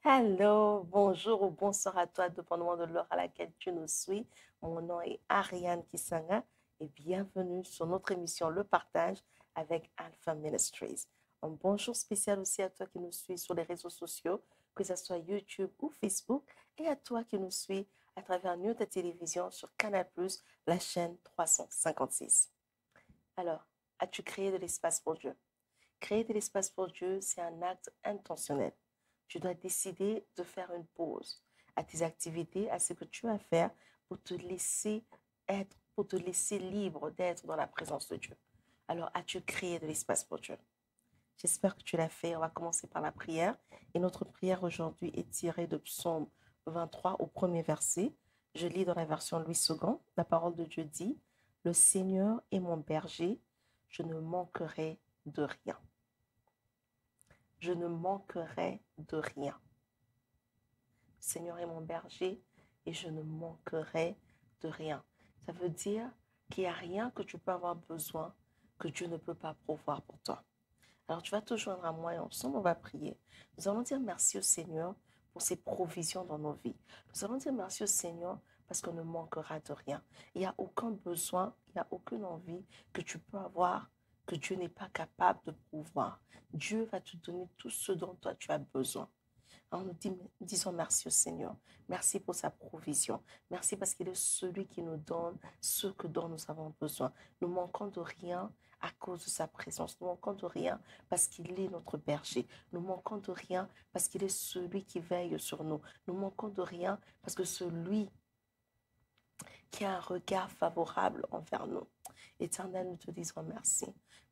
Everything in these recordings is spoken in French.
Hello, bonjour ou bonsoir à toi, dépendamment de l'heure à laquelle tu nous suis. Mon nom est Ariane Kisanga et bienvenue sur notre émission Le Partage avec Alpha Ministries. Un bonjour spécial aussi à toi qui nous suis sur les réseaux sociaux, que ce soit YouTube ou Facebook, et à toi qui nous suis à travers New de télévision sur Canal+, la chaîne 356. Alors, as-tu créé de l'espace pour Dieu? Créer de l'espace pour Dieu, c'est un acte intentionnel. Tu dois décider de faire une pause à tes activités, à ce que tu vas faire pour te laisser être, pour te laisser libre d'être dans la présence de Dieu. Alors, as-tu créé de l'espace pour Dieu? J'espère que tu l'as fait. On va commencer par la prière. Et notre prière aujourd'hui est tirée de Psaume 23 au premier verset. Je lis dans la version Louis II. La parole de Dieu dit, le Seigneur est mon berger, je ne manquerai de rien. Je ne manquerai de rien. Le Seigneur est mon berger et je ne manquerai de rien. Ça veut dire qu'il n'y a rien que tu peux avoir besoin que Dieu ne peut pas pourvoir pour toi. Alors tu vas te joindre à moi et ensemble on va prier. Nous allons dire merci au Seigneur pour ses provisions dans nos vies. Nous allons dire merci au Seigneur parce qu'on ne manquera de rien. Il n'y a aucun besoin, il n'y a aucune envie que tu peux avoir que Dieu n'est pas capable de pourvoir. Dieu va te donner tout ce dont toi tu as besoin. Alors nous disons merci au Seigneur. Merci pour sa provision. Merci parce qu'il est celui qui nous donne ce que dont nous avons besoin. Nous manquons de rien à cause de sa présence. Nous manquons de rien parce qu'il est notre berger. Nous manquons de rien parce qu'il est celui qui veille sur nous. Nous manquons de rien parce que celui qui a un regard favorable envers nous. Éternel, nous te disons merci.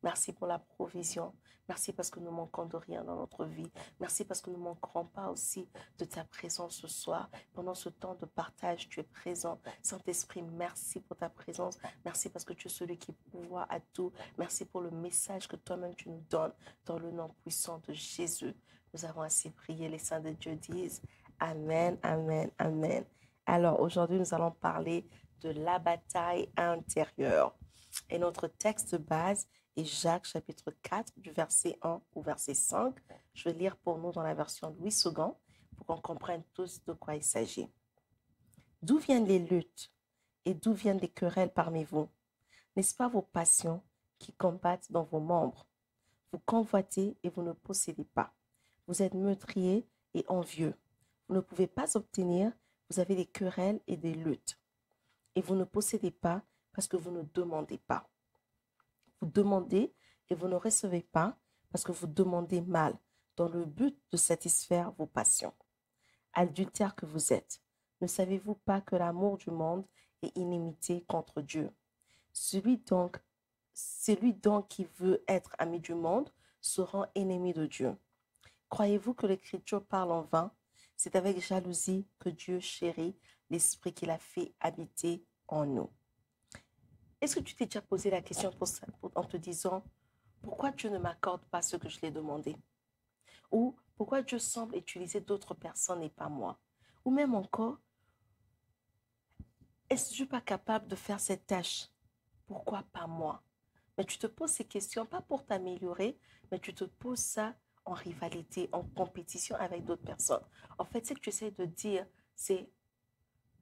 Merci pour la provision. Merci parce que nous manquons de rien dans notre vie. Merci parce que nous ne manquerons pas aussi de ta présence ce soir. Pendant ce temps de partage, tu es présent. Saint-Esprit, merci pour ta présence. Merci parce que tu es celui qui pourvoit à tout. Merci pour le message que toi-même tu nous donnes dans le nom puissant de Jésus. Nous avons assez prié. Les saints de Dieu disent Amen, Amen, Amen. Alors aujourd'hui, nous allons parler de la bataille intérieure. Et notre texte de base est Jacques chapitre 4 du verset 1 au verset 5. Je vais lire pour nous dans la version Louis II pour qu'on comprenne tous de quoi il s'agit. D'où viennent les luttes et d'où viennent les querelles parmi vous? N'est-ce pas vos passions qui combattent dans vos membres? Vous convoitez et vous ne possédez pas. Vous êtes meurtriers et envieux. Vous ne pouvez pas obtenir, vous avez des querelles et des luttes. Et vous ne possédez pas parce que vous ne demandez pas. Vous demandez et vous ne recevez pas parce que vous demandez mal, dans le but de satisfaire vos passions. Adultères que vous êtes, ne savez-vous pas que l'amour du monde est inimitié contre Dieu? Celui donc qui veut être ami du monde se rend ennemi de Dieu. Croyez-vous que l'Écriture parle en vain? C'est avec jalousie que Dieu chérit l'esprit qu'il a fait habiter en nous. Est-ce que tu t'es déjà posé la question en te disant pourquoi Dieu ne m'accorde pas ce que je lui ai demandé? Ou pourquoi Dieu semble utiliser d'autres personnes et pas moi? Ou même encore, est-ce que je ne suis pas capable de faire cette tâche? Pourquoi pas moi? Mais tu te poses ces questions pas pour t'améliorer, mais tu te poses ça en rivalité, en compétition avec d'autres personnes. En fait, ce que tu essaies de dire, c'est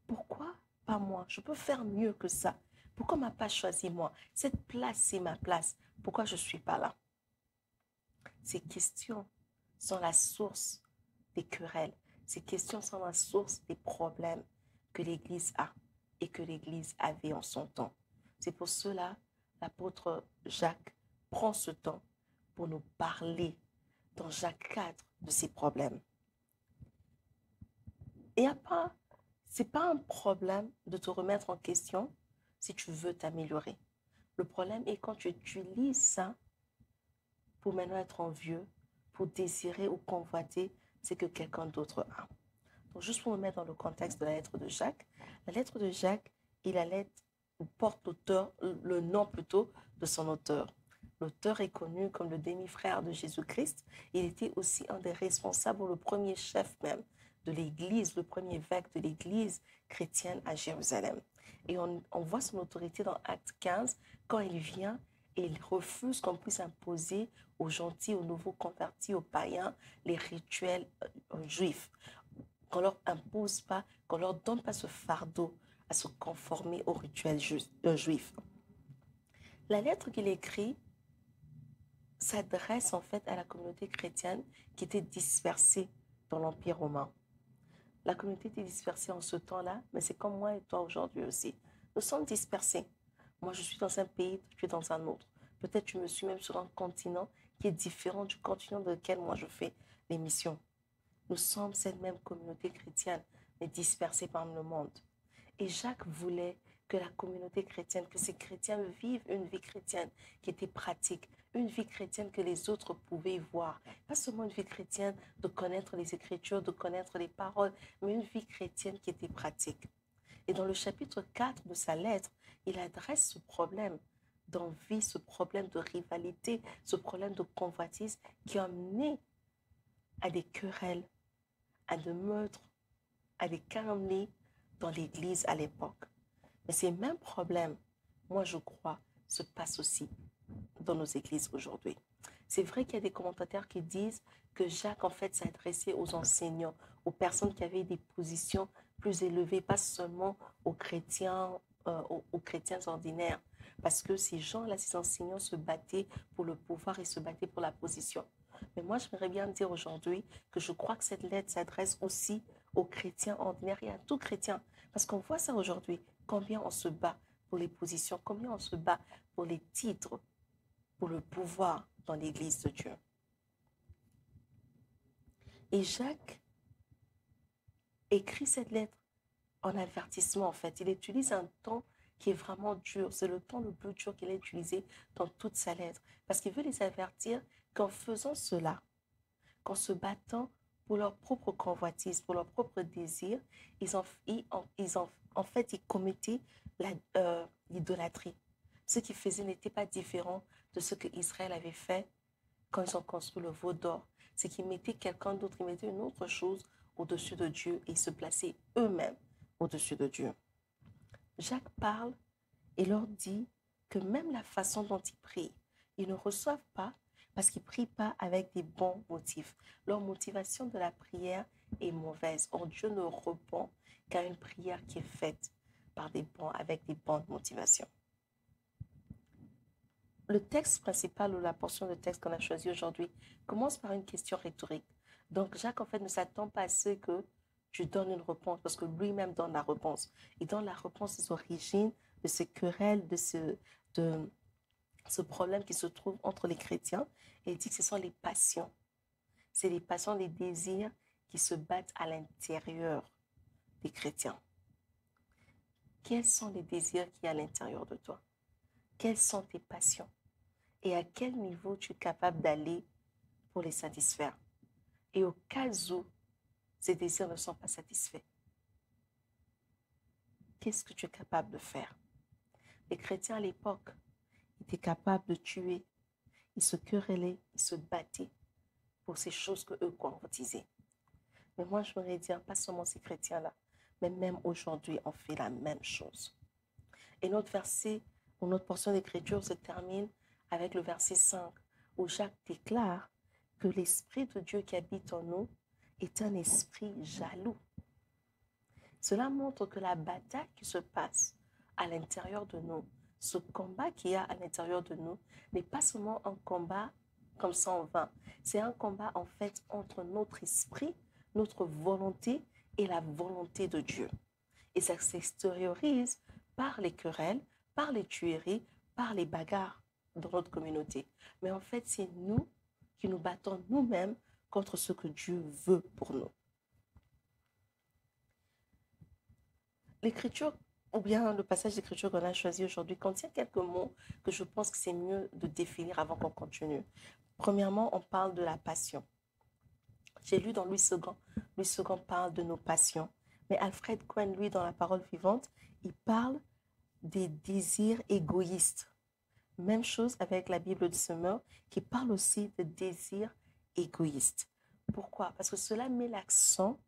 pourquoi pas moi? Je peux faire mieux que ça. Pourquoi on ne m'a pas choisi moi? Cette place, c'est ma place. Pourquoi je ne suis pas là? Ces questions sont la source des querelles. Ces questions sont la source des problèmes que l'Église a et que l'Église avait en son temps. C'est pour cela l'apôtre Jacques prend ce temps pour nous parler dans Jacques 4 de ces problèmes. Et après, ce n'est pas un problème de te remettre en question si tu veux t'améliorer. Le problème est quand tu utilises ça pour maintenant être envieux, pour désirer ou convoiter ce que quelqu'un d'autre a. Donc, juste pour me mettre dans le contexte de la lettre de Jacques et la lettre porte l'auteur, le nom plutôt de son auteur. L'auteur est connu comme le demi-frère de Jésus-Christ. Il était aussi un des responsables, le premier chef même de l'Église, le premier évêque de l'Église chrétienne à Jérusalem. Et on voit son autorité dans Acte 15 quand il vient et il refuse qu'on puisse imposer aux gentils, aux nouveaux convertis, aux païens, les rituels juifs. qu'on leur impose pas, qu'on leur donne pas ce fardeau à se conformer au rituel juif. La lettre qu'il écrit s'adresse en fait à la communauté chrétienne qui était dispersée dans l'Empire romain. La communauté était dispersée en ce temps-là, mais c'est comme moi et toi aujourd'hui aussi. Nous sommes dispersés. Moi, je suis dans un pays, tu es dans un autre. Peut-être tu me suis même sur un continent qui est différent du continent dans lequel moi je fais l'émission. Nous sommes cette même communauté chrétienne, mais dispersée par le monde. Et Jacques voulait que la communauté chrétienne, que ces chrétiens vivent une vie chrétienne qui était pratique, une vie chrétienne que les autres pouvaient voir. Pas seulement une vie chrétienne de connaître les Écritures, de connaître les paroles, mais une vie chrétienne qui était pratique. Et dans le chapitre 4 de sa lettre, il adresse ce problème d'envie, ce problème de rivalité, ce problème de convoitise qui a amené à des querelles, à des meurtres, à des calomnies dans l'Église à l'époque. Mais ces mêmes problèmes, moi je crois, se passent aussi dans nos églises aujourd'hui. C'est vrai qu'il y a des commentateurs qui disent que Jacques, en fait, s'adressait aux enseignants, aux personnes qui avaient des positions plus élevées, pas seulement aux chrétiens, aux chrétiens ordinaires. Parce que ces gens-là, ces enseignants se battaient pour le pouvoir et se battaient pour la position. Mais moi, j'aimerais bien dire aujourd'hui que je crois que cette lettre s'adresse aussi aux chrétiens ordinaires et à tout chrétien. Parce qu'on voit ça aujourd'hui, combien on se bat pour les positions, combien on se bat pour les titres, pour le pouvoir dans l'Église de Dieu. Et Jacques écrit cette lettre en avertissement, en fait. Il utilise un ton qui est vraiment dur. C'est le ton le plus dur qu'il a utilisé dans toute sa lettre. Parce qu'il veut les avertir qu'en faisant cela, qu'en se battant pour leur propre convoitise, pour leur propre désir, en fait, ils commettaient l'idolâtrie. Ce qu'ils faisaient n'était pas différent de ce que Israël avait fait quand ils ont construit le veau d'or. C'est qu'ils mettaient quelqu'un d'autre, ils mettaient une autre chose au-dessus de Dieu et ils se plaçaient eux-mêmes au-dessus de Dieu. Jacques parle et leur dit que même la façon dont ils prient, ils ne reçoivent pas parce qu'ils ne prient pas avec des bons motifs. Leur motivation de la prière est mauvaise. Or, Dieu ne répond qu'à une prière qui est faite avec des bonnes motivations. Le texte principal ou la portion de texte qu'on a choisi aujourd'hui commence par une question rhétorique. Donc, Jacques, en fait, ne s'attend pas à ce que tu donnes une réponse parce que lui-même donne la réponse. Il donne la réponse des origines de ces querelles, de ce problème qui se trouve entre les chrétiens. Et il dit que ce sont les passions. C'est les passions, les désirs qui se battent à l'intérieur des chrétiens. Quels sont les désirs qui y a à l'intérieur de toi? Quelles sont tes passions? Et à quel niveau tu es capable d'aller pour les satisfaire? Et au cas où ces désirs ne sont pas satisfaits, qu'est-ce que tu es capable de faire? Les chrétiens à l'époque étaient capables de tuer. Ils se querellaient, ils se battaient pour ces choses que eux convoitisaient. Mais moi, je voudrais dire, pas seulement ces chrétiens-là, mais même aujourd'hui, on fait la même chose. Et notre verset, ou notre portion d'écriture se termine avec le verset 5, où Jacques déclare que l'Esprit de Dieu qui habite en nous est un esprit jaloux. Cela montre que la bataille qui se passe à l'intérieur de nous, ce combat qu'il y a à l'intérieur de nous, n'est pas seulement un combat comme ça en vain. C'est un combat en fait entre notre esprit, notre volonté et la volonté de Dieu. Et ça s'extériorise par les querelles, par les tueries, par les bagarres dans notre communauté. Mais en fait, c'est nous qui nous battons nous-mêmes contre ce que Dieu veut pour nous. L'écriture, ou bien le passage d'écriture qu'on a choisi aujourd'hui, contient quelques mots que je pense que c'est mieux de définir avant qu'on continue. Premièrement, on parle de la passion. J'ai lu dans Louis II. Louis II parle de nos passions. Mais Alfred Cohen, lui, dans La Parole vivante, il parle des désirs égoïstes. Même chose avec la Bible de Semeur, qui parle aussi de désirs égoïstes. Pourquoi? Parce que cela met l'accent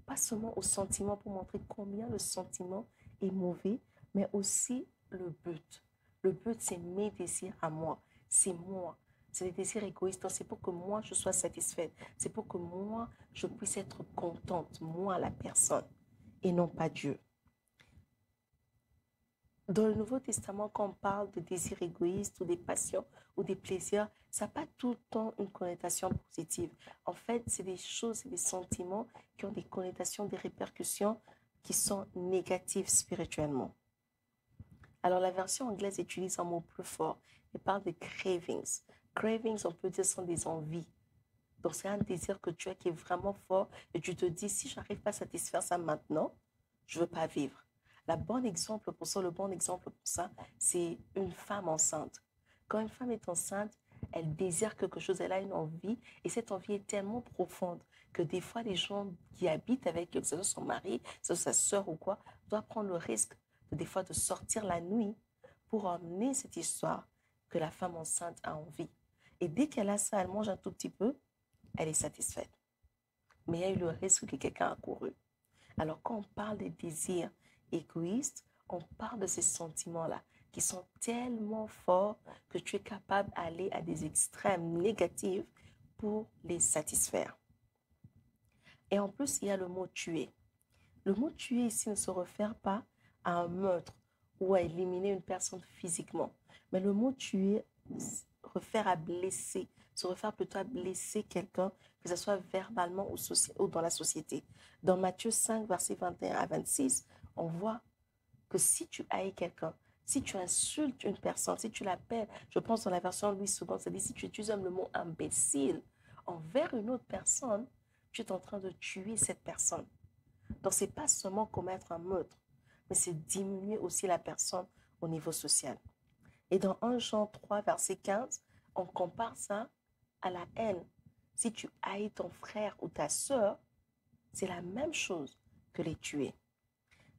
pas seulement au sentiment pour montrer combien le sentiment est mauvais, mais aussi le but. Le but, c'est mes désirs à moi. C'est moi. C'est des désirs égoïstes. Donc, c'est pour que moi, je sois satisfaite. C'est pour que moi, je puisse être contente, moi, la personne, et non pas Dieu. Dans le Nouveau Testament, quand on parle de désirs égoïstes ou des passions ou des plaisirs, ça n'a pas tout le temps une connotation positive. En fait, c'est des choses, c'est des sentiments qui ont des connotations, des répercussions qui sont négatives spirituellement. Alors, la version anglaise utilise un mot plus fort. Elle parle de cravings. Cravings, on peut dire, sont des envies. Donc, c'est un désir que tu as qui est vraiment fort et tu te dis, si je n'arrive pas à satisfaire ça maintenant, je ne veux pas vivre. Le bon exemple pour ça, c'est une femme enceinte. Quand une femme est enceinte, elle désire quelque chose, elle a une envie et cette envie est tellement profonde que des fois, les gens qui habitent avec elle, que ce soit son mari, que ce soit sa soeur ou quoi, doivent prendre le risque des fois de sortir la nuit pour emmener cette histoire que la femme enceinte a envie. Et dès qu'elle a ça, elle mange un tout petit peu, elle est satisfaite. Mais il y a eu le risque que quelqu'un a couru. Alors quand on parle des désirs égoïstes, on parle de ces sentiments-là qui sont tellement forts que tu es capable d'aller à des extrêmes négatifs pour les satisfaire. Et en plus, il y a le mot tuer. Le mot tuer ici ne se réfère pas à un meurtre ou à éliminer une personne physiquement. Mais le mot tuer réfère à blesser, se réfère plutôt à blesser quelqu'un, que ce soit verbalement ou dans la société. Dans Matthieu 5, versets 21 à 26, on voit que si tu haïs quelqu'un, si tu insultes une personne, si tu l'appelles, je pense dans la version Louis II, ça dit si tu utilises le mot imbécile envers une autre personne, tu es en train de tuer cette personne. Donc, ce n'est pas seulement commettre un meurtre, mais c'est diminuer aussi la personne au niveau social. Et dans 1 Jean 3, verset 15, on compare ça à la haine. Si tu haïs ton frère ou ta sœur, c'est la même chose que les tuer.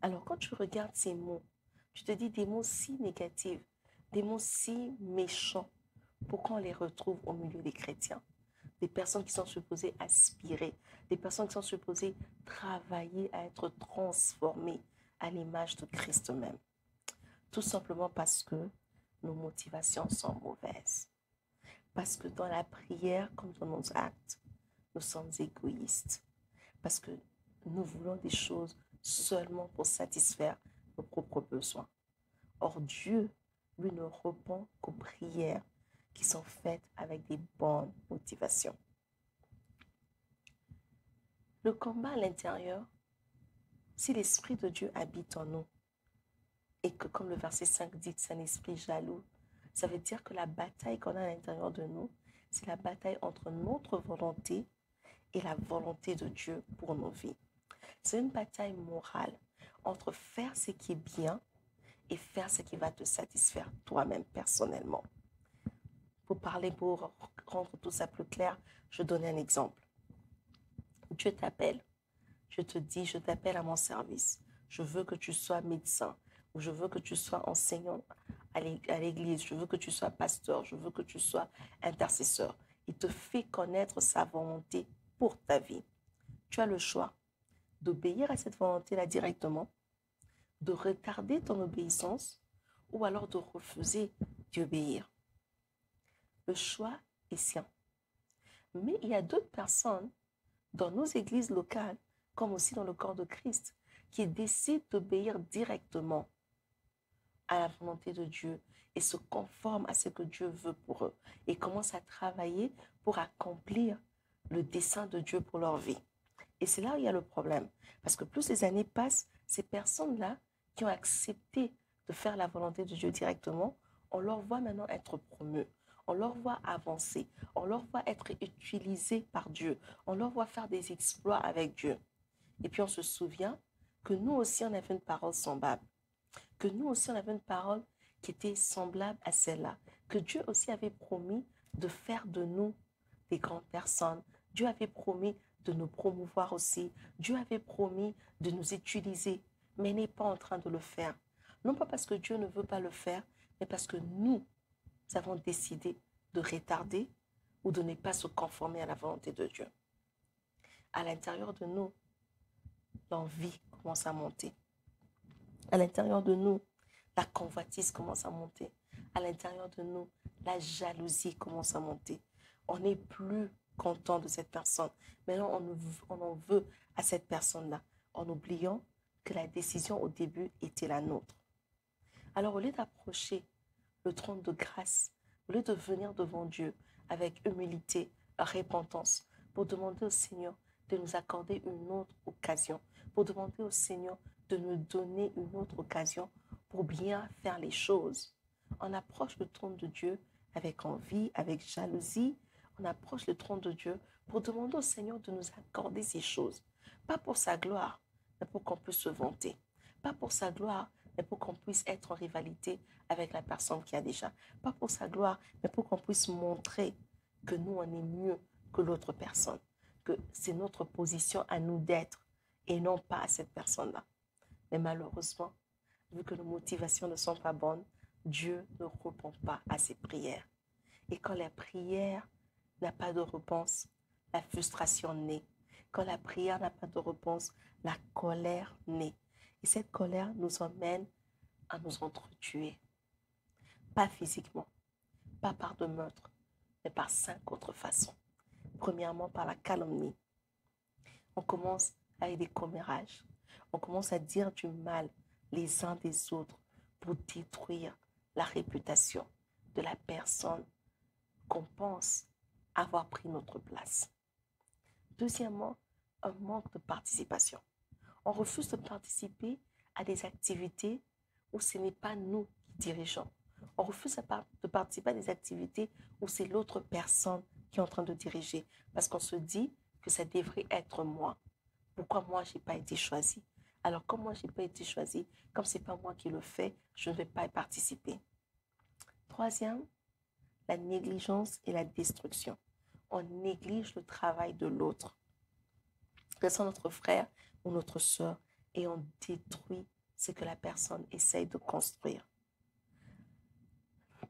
Alors, quand tu regardes ces mots, tu te dis des mots si négatifs, des mots si méchants. Pourquoi on les retrouve au milieu des chrétiens? Des personnes qui sont supposées aspirer, des personnes qui sont supposées travailler à être transformées à l'image de Christ même. Tout simplement parce que nos motivations sont mauvaises. Parce que dans la prière, comme dans nos actes, nous sommes égoïstes. Parce que nous voulons des choses seulement pour satisfaire nos propres besoins. Or, Dieu, lui, ne répond qu'aux prières qui sont faites avec des bonnes motivations. Le combat à l'intérieur, si l'Esprit de Dieu habite en nous, et que comme le verset 5 dit, c'est un esprit jaloux, ça veut dire que la bataille qu'on a à l'intérieur de nous, c'est la bataille entre notre volonté et la volonté de Dieu pour nos vies. C'est une bataille morale entre faire ce qui est bien et faire ce qui va te satisfaire toi-même personnellement. Pour rendre tout ça plus clair, je donne un exemple. Dieu t'appelle. Je te dis, je t'appelle à mon service. Je veux que tu sois médecin, ou je veux que tu sois enseignant à l'église, je veux que tu sois pasteur, je veux que tu sois intercesseur. Il te fait connaître sa volonté pour ta vie. Tu as le choix d'obéir à cette volonté-là directement, de retarder ton obéissance, ou alors de refuser d'y obéir. Le choix est sien. Mais il y a d'autres personnes dans nos églises locales, comme aussi dans le corps de Christ, qui décident d'obéir directement à la volonté de Dieu et se conforment à ce que Dieu veut pour eux et commencent à travailler pour accomplir le dessein de Dieu pour leur vie. Et c'est là où il y a le problème. Parce que plus les années passent, ces personnes-là qui ont accepté de faire la volonté de Dieu directement, on leur voit maintenant être promus. On leur voit avancer. On leur voit être utilisés par Dieu. On leur voit faire des exploits avec Dieu. Et puis on se souvient que nous aussi, on avait une parole semblable. Que nous aussi, on avait une parole qui était semblable à celle-là. Que Dieu aussi avait promis de faire de nous des grandes personnes. Dieu avait promis de nous promouvoir aussi. Dieu avait promis de nous utiliser, mais n'est pas en train de le faire. Non pas parce que Dieu ne veut pas le faire, mais parce que nous avons décidé de retarder ou de ne pas se conformer à la volonté de Dieu. À l'intérieur de nous, l'envie commence à monter. À l'intérieur de nous, la convoitise commence à monter. À l'intérieur de nous, la jalousie commence à monter. On n'est plus content de cette personne. Maintenant, on en veut à cette personne-là, en oubliant que la décision au début était la nôtre. Alors, au lieu d'approcher le trône de grâce, au lieu de venir devant Dieu avec humilité, repentance, pour demander au Seigneur de nous accorder une autre occasion, pour demander au Seigneur de nous donner une autre occasion pour bien faire les choses. On approche le trône de Dieu avec envie, avec jalousie. On approche le trône de Dieu pour demander au Seigneur de nous accorder ces choses. Pas pour sa gloire, mais pour qu'on puisse se vanter. Pas pour sa gloire, mais pour qu'on puisse être en rivalité avec la personne qui a déjà. Pas pour sa gloire, mais pour qu'on puisse montrer que nous, on est mieux que l'autre personne. Que c'est notre position à nous d'être et non pas à cette personne-là. Mais malheureusement, vu que nos motivations ne sont pas bonnes, Dieu ne répond pas à ses prières. Et quand la prière n'a pas de réponse, la frustration naît. Quand la prière n'a pas de réponse, la colère naît. Et cette colère nous emmène à nous entretuer. Pas physiquement, pas par de meurtre, mais par 5 autres façons. Premièrement, par la calomnie. On commence avec des commérages. On commence à dire du mal les uns des autres pour détruire la réputation de la personne qu'on pense avoir pris notre place. Deuxièmement, un manque de participation. On refuse de participer à des activités où ce n'est pas nous qui dirigeons. On refuse de participer à des activités où c'est l'autre personne qui est en train de diriger parce qu'on se dit que ça devrait être moi. Pourquoi moi, je n'ai pas été choisi? Alors, comme moi, je n'ai pas été choisi, comme ce n'est pas moi qui le fais, je ne vais pas y participer. Troisième, la négligence et la destruction. On néglige le travail de l'autre. Que ce soit notre frère ou notre soeur, et on détruit ce que la personne essaye de construire.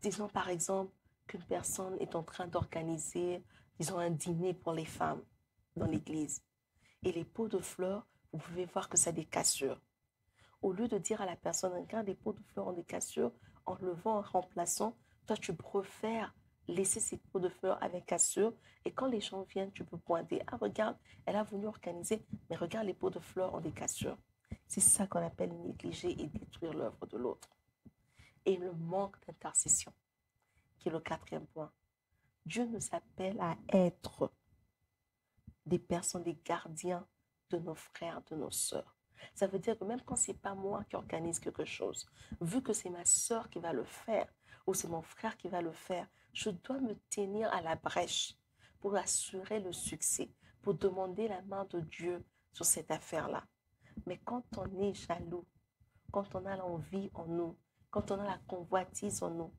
Disons par exemple qu'une personne est en train d'organiser, disons, un dîner pour les femmes dans l'église. Et les pots de fleurs, vous pouvez voir que ça a des cassures. Au lieu de dire à la personne, regarde, les pots de fleurs ont des cassures, en levant, en remplaçant, toi tu préfères laisser ces pots de fleurs avec cassure. Et quand les gens viennent, tu peux pointer, ah regarde, elle a voulu organiser, mais regarde, les pots de fleurs ont des cassures. C'est ça qu'on appelle négliger et détruire l'œuvre de l'autre. Et le manque d'intercession, qui est le 4e point. Dieu nous appelle à être des personnes, des gardiens de nos frères, de nos sœurs. Ça veut dire que même quand ce n'est pas moi qui organise quelque chose, vu que c'est ma sœur qui va le faire, ou c'est mon frère qui va le faire, je dois me tenir à la brèche pour assurer le succès, pour demander la main de Dieu sur cette affaire-là. Mais quand on est jaloux, quand on a l'envie en nous, quand on a la convoitise en nous,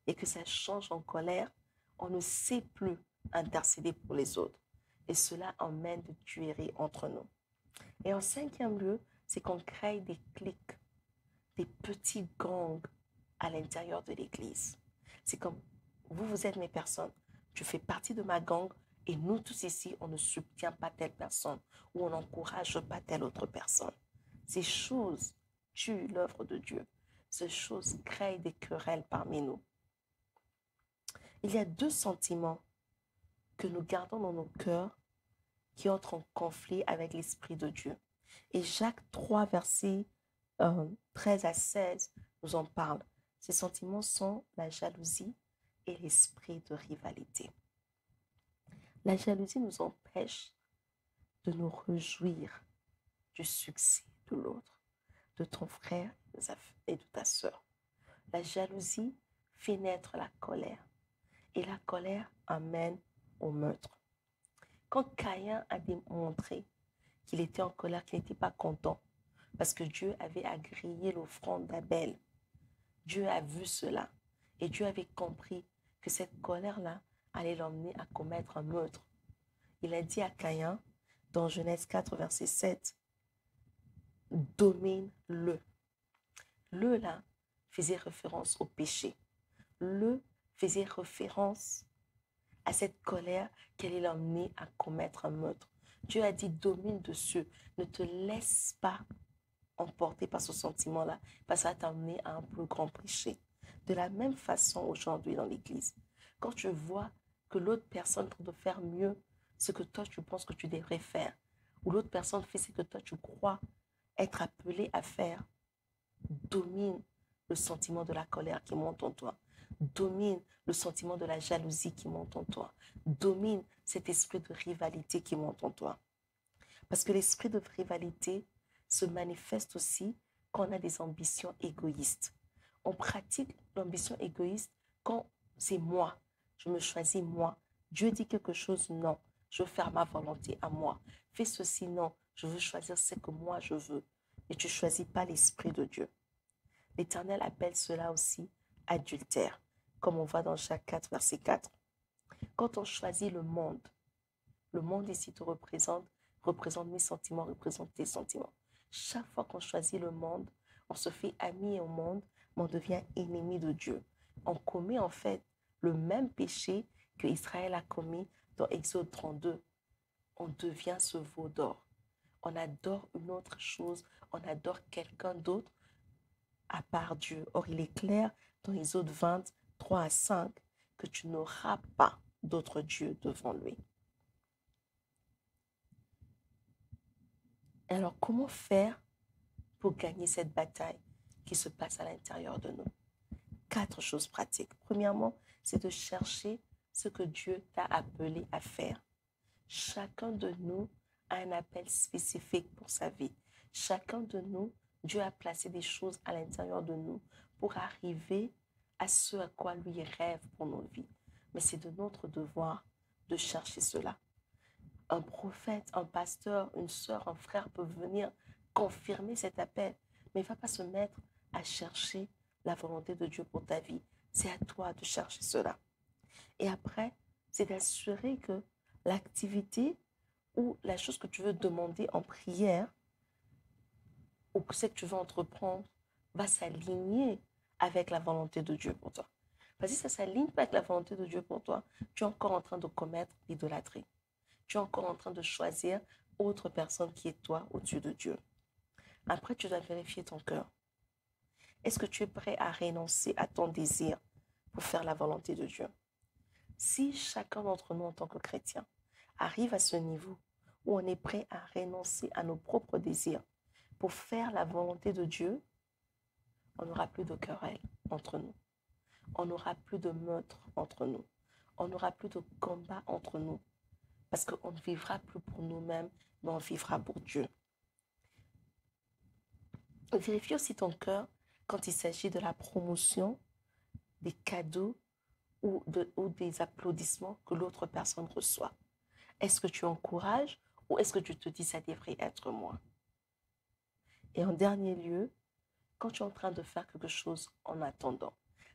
et que ça change en colère, on ne sait plus intercéder pour les autres. Et cela emmène de tueries entre nous. Et en 5e lieu, c'est qu'on crée des cliques, des petits gangs à l'intérieur de l'Église. C'est comme, vous êtes mes personnes, tu fais partie de ma gang, et nous tous ici, on ne soutient pas telle personne, ou on n'encourage pas telle autre personne. Ces choses tuent l'œuvre de Dieu. Ces choses créent des querelles parmi nous. Il y a 2 sentiments que nous gardons dans nos cœurs qui entrent en conflit avec l'Esprit de Dieu. Et Jacques 3, versets 13 à 16 nous en parle. Ces sentiments sont la jalousie et l'esprit de rivalité. La jalousie nous empêche de nous réjouir du succès de l'autre, de ton frère et de ta sœur. La jalousie fait naître la colère. Et la colère amène au meurtre. Quand Caïn a démontré qu'il était en colère, qu'il n'était pas content, parce que Dieu avait agréé l'offrande d'Abel, Dieu a vu cela. Et Dieu avait compris que cette colère-là allait l'emmener à commettre un meurtre. Il a dit à Caïn, dans Genèse 4, verset 7, « Domine-le ». Le, là, faisait référence au péché. Le faisait référence à cette colère qui allait l'emmener à commettre un meurtre. Dieu a dit, domine dessus. Ne te laisse pas emporter par ce sentiment-là, parce que ça va t'emmener à un plus grand péché. De la même façon aujourd'hui dans l'Église, quand tu vois que l'autre personne est en train de faire mieux ce que toi tu penses que tu devrais faire, ou l'autre personne fait ce que toi tu crois être appelé à faire, domine le sentiment de la colère qui monte en toi, domine le sentiment de la jalousie qui monte en toi, domine cet esprit de rivalité qui monte en toi. Parce que l'esprit de rivalité se manifeste aussi quand on a des ambitions égoïstes. On pratique l'ambition égoïste quand c'est moi, je me choisis moi. Dieu dit quelque chose, non, je veux faire ma volonté à moi. Fais ceci, non, je veux choisir ce que moi je veux. Et tu ne choisis pas l'esprit de Dieu. L'Éternel appelle cela aussi adultère, comme on voit dans Jacques 4, verset 4. Quand on choisit le monde ici te représente mes sentiments, représente tes sentiments. Chaque fois qu'on choisit le monde, on se fait ami au monde, mais on devient ennemi de Dieu. On commet en fait le même péché que Israël a commis dans Exode 32. On devient ce veau d'or. On adore une autre chose, on adore quelqu'un d'autre à part Dieu. Or, il est clair dans Exode 20, 3 à 5 que tu n'auras pas d'autre Dieu devant lui. Alors, comment faire pour gagner cette bataille qui se passe à l'intérieur de nous? 4 choses pratiques. Premièrement, c'est de chercher ce que Dieu t'a appelé à faire. Chacun de nous a un appel spécifique pour sa vie. Chacun de nous, Dieu a placé des choses à l'intérieur de nous pour arriver à ce à quoi lui rêve pour nos vies. Mais c'est de notre devoir de chercher cela. Un prophète, un pasteur, une sœur, un frère peut venir confirmer cet appel, mais il ne va pas se mettre à chercher la volonté de Dieu pour ta vie. C'est à toi de chercher cela. Et après, c'est d'assurer que l'activité ou la chose que tu veux demander en prière ou que ce que tu veux entreprendre va s'aligner avec la volonté de Dieu pour toi. Parce que si ça ne s'aligne pas avec la volonté de Dieu pour toi, tu es encore en train de commettre l'idolâtrie. Tu es encore en train de choisir autre personne qui est toi au-dessus de Dieu. Après, tu dois vérifier ton cœur. Est-ce que tu es prêt à renoncer à ton désir pour faire la volonté de Dieu? Si chacun d'entre nous en tant que chrétien arrive à ce niveau où on est prêt à renoncer à nos propres désirs pour faire la volonté de Dieu, on n'aura plus de querelle entre nous. On n'aura plus de meurtre entre nous. On n'aura plus de combat entre nous. Parce qu'on ne vivra plus pour nous-mêmes, mais on vivra pour Dieu. Vérifie aussi ton cœur quand il s'agit de la promotion, des cadeaux ou des applaudissements que l'autre personne reçoit. Est-ce que tu encourages ou est-ce que tu te dis ça devrait être moi? Et en dernier lieu, quand tu es en train de faire quelque chose en attendant,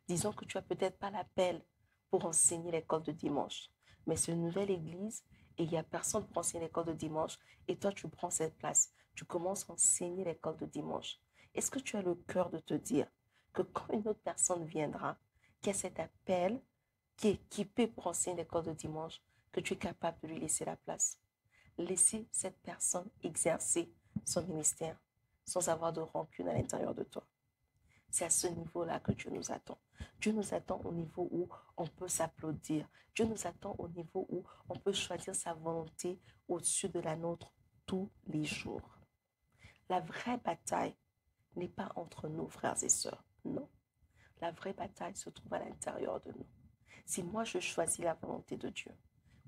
disons que tu n'as peut-être pas l'appel pour enseigner l'école de dimanche, mais c'est une nouvelle église et il n'y a personne pour enseigner l'école de dimanche et toi tu prends cette place, tu commences à enseigner l'école de dimanche. Est-ce que tu as le cœur de te dire que quand une autre personne viendra, qui a cet appel, qui est équipé pour enseigner l'école de dimanche, que tu es capable de lui laisser la place? Laisser cette personne exercer son ministère sans avoir de rancune à l'intérieur de toi. C'est à ce niveau-là que Dieu nous attend. Dieu nous attend au niveau où on peut s'applaudir. Dieu nous attend au niveau où on peut choisir sa volonté au-dessus de la nôtre tous les jours. La vraie bataille n'est pas entre nous, frères et sœurs. Non. La vraie bataille se trouve à l'intérieur de nous. Si moi, je choisis la volonté de Dieu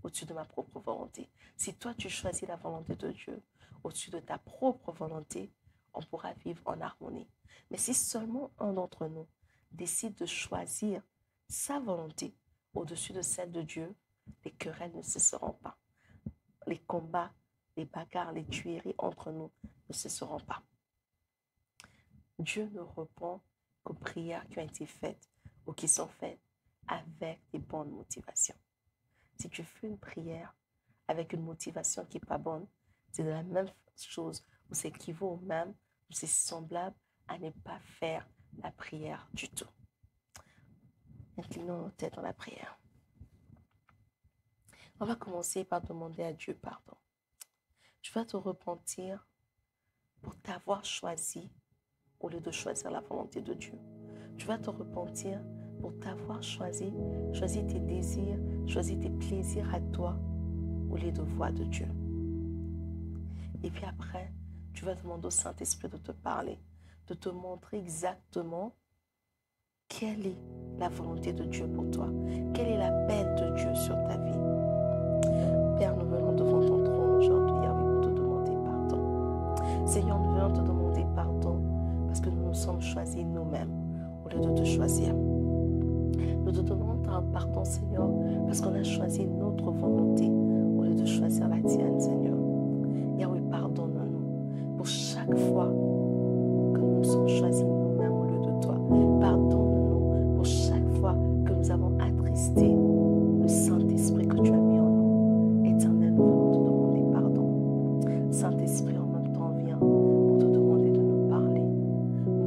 au-dessus de ma propre volonté, si toi, tu choisis la volonté de Dieu au-dessus de ta propre volonté, on pourra vivre en harmonie. Mais si seulement un d'entre nous décide de choisir sa volonté au-dessus de celle de Dieu, les querelles ne cesseront pas. Les combats, les bagarres, les tueries entre nous ne cesseront pas. Dieu ne répond qu'aux prières qui ont été faites ou qui sont faites avec des bonnes motivations. Si tu fais une prière avec une motivation qui n'est pas bonne, c'est de la même chose ou c'est équivaut au même ou c'est semblable à ne pas faire la prière du tout. Inclinons nos têtes dans la prière. On va commencer par demander à Dieu pardon. Tu vas te repentir pour t'avoir choisi au lieu de choisir la volonté de Dieu. Tu vas te repentir pour t'avoir choisi tes désirs, choisi tes plaisirs à toi au lieu de voix de Dieu. Et puis après, tu vas demander au Saint-Esprit de te parler, de te montrer exactement quelle est la volonté de Dieu pour toi, quel est l'appel de Dieu sur ta vie. Père, nous venons devant ton trône aujourd'hui, pour te demander pardon. Seigneur, nous venons te demander pardon parce que nous nous sommes choisis nous-mêmes au lieu de te choisir. Nous te demandons pardon, Seigneur, parce qu'on a choisi notre volonté au lieu de choisir la tienne, Seigneur. Yahweh, pardonne-nous pour chaque fois que nous nous sommes choisis nous-mêmes au lieu de toi. Pardonne-nous pour chaque fois que nous avons attristé le Saint-Esprit que tu as mis en nous. Éternel, nous venons te demander pardon. Saint-Esprit, en même temps, viens pour te demander de nous parler.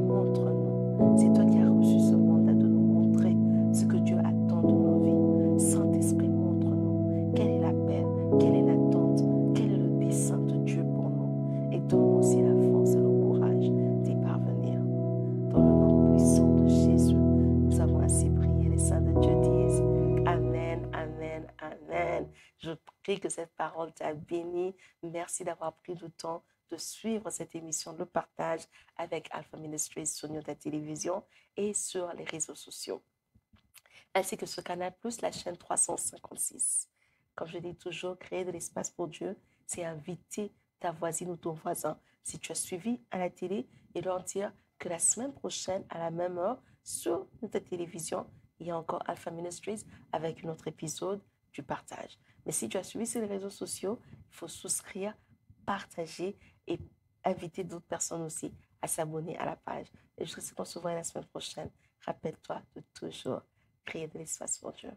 Montre-nous. C'est toi qui as reçu ce mandat de nous montrer ce que Dieu attend de nos vies. Saint-Esprit, montre-nous quel est l'appel, quelle est l'attente, quel est le dessein de Dieu pour nous. Et donne-nous aussi la force et le courage d'y parvenir. Dans le nom puissant de Jésus, nous avons ainsi prié. Les saints de Dieu disent Amen, Amen, Amen. Je prie que cette parole t'a béni. Merci d'avoir pris le temps de suivre cette émission, le partage avec Alpha Ministries sur notre télévision et sur les réseaux sociaux, ainsi que sur Canal+, la chaîne 356. Comme je dis toujours, créer de l'espace pour Dieu, c'est inviter ta voisine ou ton voisin, si tu as suivi à la télé, et leur dire que la semaine prochaine, à la même heure, sur notre télévision, il y a encore Alpha Ministries avec un autre épisode du partage. Mais si tu as suivi sur les réseaux sociaux, il faut souscrire, partager et inviter d'autres personnes aussi à s'abonner à la page. Et je sais qu'on se voit la semaine prochaine. Rappelle-toi de toujours créer de l'espace pour Dieu.